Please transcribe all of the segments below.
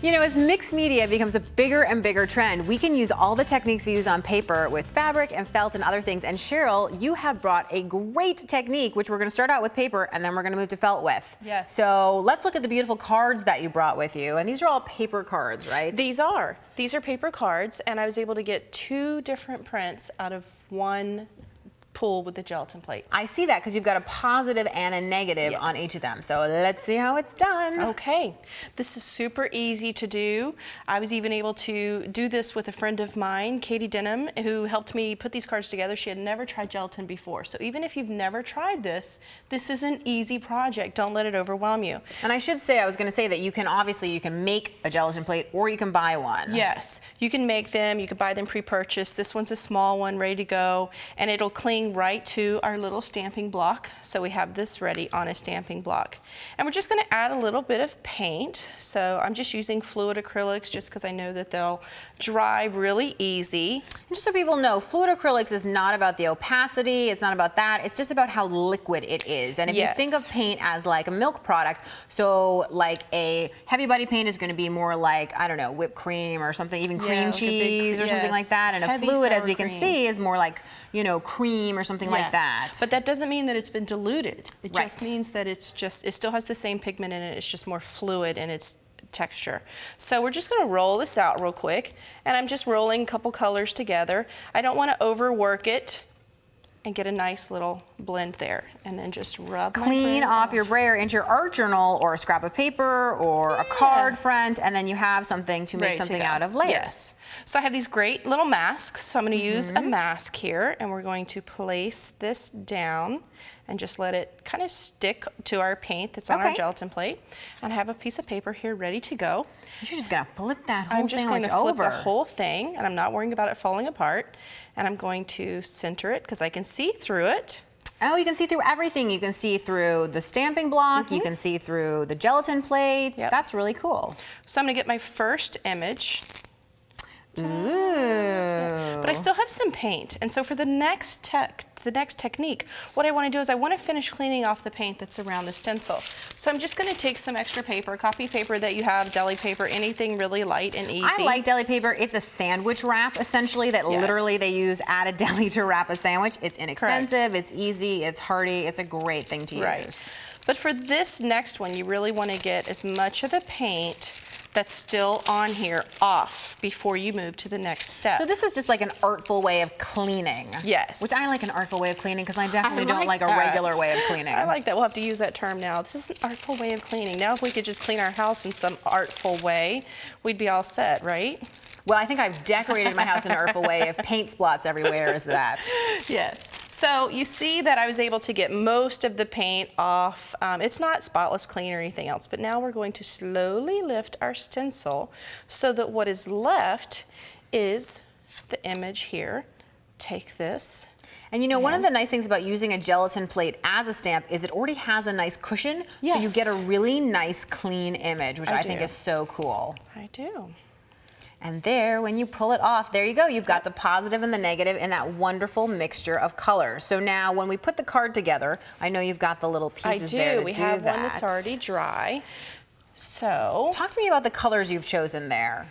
You know, as mixed media becomes a bigger and bigger trend, we can use all the techniques we use on paper with fabric and felt and other things. And Cheryl, you have brought a great technique, which we're going to start out with paper and then we're going to move to felt with. Yes. So let's look at the beautiful cards that you brought with you. And these are all paper cards, right? These are paper cards, and I was able to get 2 different prints out of one pool with the gelatin plate. I see that because you've got a positive and a negative on each of them. So let's see how it's done. Okay, this is super easy to do. I was even able to do this with a friend of mine, Katie Denham, who helped me put these cards together. She had never tried gelatin before. So even if you've never tried this, this is an easy project. Don't let it overwhelm you. And I should say, I was going to say that you can make a gelatin plate or you can buy one. Yes, you can make them. You can buy them pre-purchased. This one's a small one, ready to go, and it'll cling right to our little stamping block. So we have this ready on a stamping block. And we're just going to add a little bit of paint. So I'm just using fluid acrylics just because I know that they'll dry really easy. And just so people know, fluid acrylics is not about the opacity, it's not about that, it's just about how liquid it is. And if you think of paint as like a milk product, so like a heavy body paint is going to be more like, I don't know, whipped cream or something, even cream cheese or something like that. And heavy a fluid, as we sour can see, is more like, you know, cream or something like that. But that doesn't mean that it's been diluted. It just means that it still has the same pigment in it, it's just more fluid in its texture. So we're just going to roll this out real quick, and I'm just rolling a couple colors together. I don't want to overwork it, and get a nice little blend there, and then just rub clean off your brayer into your art journal or a scrap of paper or a card front, and then you have something to make something out of later. Yes. So I have these great little masks. So I'm going to use a mask here, and we're going to place this down and just let it kind of stick to our paint that's on our gelatin plate. And I have a piece of paper here ready to go. You're just going to flip that whole I'm just going to flip the whole thing, and I'm not worrying about it falling apart. And I'm going to center it because I can see through it. Oh, you can see through everything. You can see through the stamping block. You can see through the gelatin plates. That's really cool. So I'm going to get my first image. Ooh. But I still have some paint, and so for the next technique, what I want to do is I want to finish cleaning off the paint that's around the stencil. So I'm just going to take some extra paper, copy paper that you have, deli paper, anything really light and easy. I like deli paper. It's a sandwich wrap, essentially, that literally they use at a deli to wrap a sandwich. It's inexpensive, it's easy, it's hearty, it's a great thing to use. But for this next one, you really want to get as much of the paint that's still on here off before you move to the next step. So this is just like an artful way of cleaning. Yes. Which I like an artful way of cleaning because I definitely don't like a regular way of cleaning. I like that. We'll have to use that term now. This is an artful way of cleaning. Now if we could just clean our house in some artful way, we'd be all set, right? Well, I think I've decorated my house in an artful way. If paint splots everywhere is that. Yes. So you see that I was able to get most of the paint off. It's not spotless clean or anything else, but now we're going to slowly lift our stencil so that what is left is the image here. Take this. And you know, one of the nice things about using a gelatin plate as a stamp is it already has a nice cushion. So you get a really nice clean image, which I think is so cool. I do. And there, when you pull it off, there you go. You've got the positive and the negative in that wonderful mixture of colors. So now when we put the card together, I know you've got the little pieces there to do that. We have one that's already dry. So talk to me about the colors you've chosen there.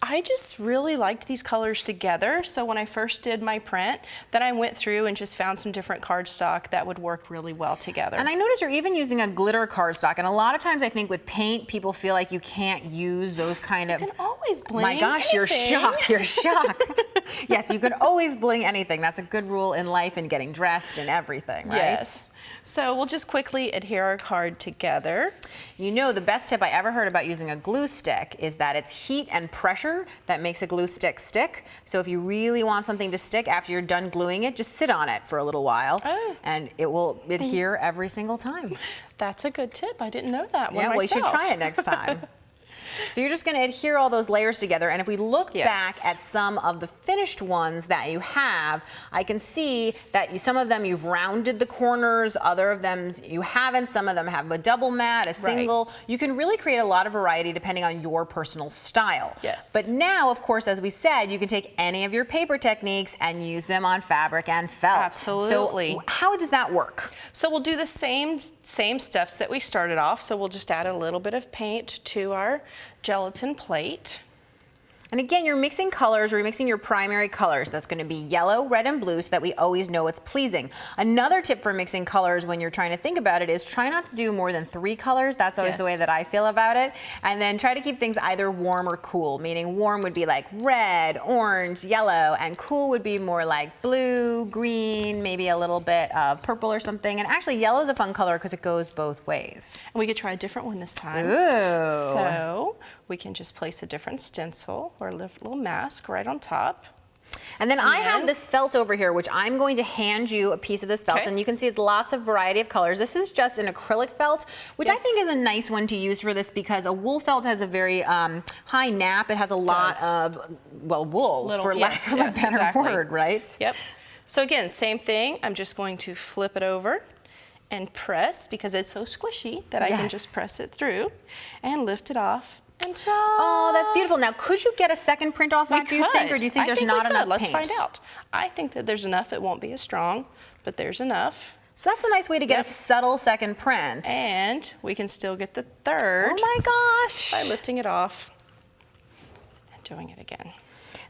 I just really liked these colors together. So when I first did my print, then I went through and just found some different cardstock that would work really well together. And I noticed you're even using a glitter cardstock. And a lot of times I think with paint, people feel like you can't use those kind of... You can always bling My gosh, anything. You're shocked. You're shocked. Yes, you can always bling anything. That's a good rule in life and getting dressed and everything, right? Yes. So we'll just quickly adhere our card together. You know, the best tip I ever heard about using a glue stick is that it's heat and pressure that makes a glue stick stick. So if you really want something to stick after you're done gluing it, just sit on it for a little while and it will adhere every single time. That's a good tip. I didn't know that one myself. Well, you should try it next time. So you're just going to adhere all those layers together, and if we look back at some of the finished ones that you have, I can see that some of them you've rounded the corners, other of them you haven't, some of them have a double mat, a single. You can really create a lot of variety depending on your personal style. Yes. But now, of course, as we said, you can take any of your paper techniques and use them on fabric and felt. Absolutely. So how does that work? So we'll do the same steps that we started off. So we'll just add a little bit of paint to our gelatin plate. And again, you're mixing colors, or you're mixing your primary colors. That's going to be yellow, red, and blue so that we always know it's pleasing. Another tip for mixing colors when you're trying to think about it is try not to do more than 3 colors. That's always the way that I feel about it. And then try to keep things either warm or cool, meaning warm would be like red, orange, yellow, and cool would be more like blue, green, maybe a little bit of purple or something. And actually, yellow is a fun color because it goes both ways. And we could try a different one this time. Ooh. So we can just place a different stencil or a little mask right on top. And then I have this felt over here, which I'm going to hand you a piece of this felt. And you can see it's lots of variety of colors. This is just an acrylic felt, which I think is a nice one to use for this because a wool felt has a very high nap. It has a lot of, well, wool, for lack of a better word, right? Yep. So again, same thing. I'm just going to flip it over and press because it's so squishy that I can just press it through and lift it off. And oh, that's beautiful. Now, could you get a second print off that, do you think, or do you think there's not enough paint? Let's find out. I think that there's enough. It won't be as strong, but there's enough. So that's a nice way to get a subtle second print. And we can still get the third. Oh my gosh. By lifting it off and doing it again.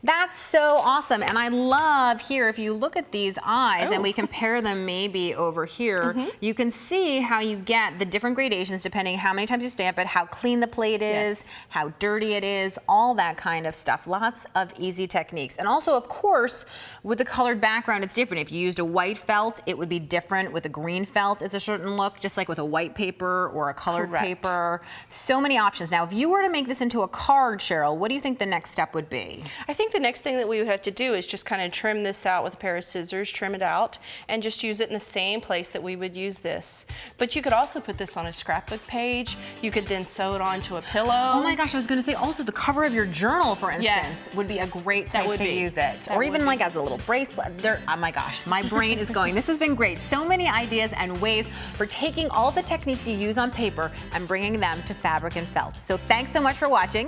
That's so awesome. And I love here, if you look at these eyes and we compare them maybe over here, you can see how you get the different gradations depending how many times you stamp it, how clean the plate is, how dirty it is, all that kind of stuff. Lots of easy techniques. And also, of course, with the colored background, it's different. If you used a white felt, it would be different. With a green felt, it's a certain look, just like with a white paper or a colored paper. So many options. Now, if you were to make this into a card, Cheryl, what do you think the next step would be? I think the next thing that we would have to do is just kind of trim this out with a pair of scissors, trim it out, and just use it in the same place that we would use this. But you could also put this on a scrapbook page. You could then sew it onto a pillow. Oh my gosh, I was going to say also the cover of your journal, for instance, would be a great place to use it. Or even like as a little bracelet. Oh my gosh, my brain is going. This has been great. So many ideas and ways for taking all the techniques you use on paper and bringing them to fabric and felt. So thanks so much for watching.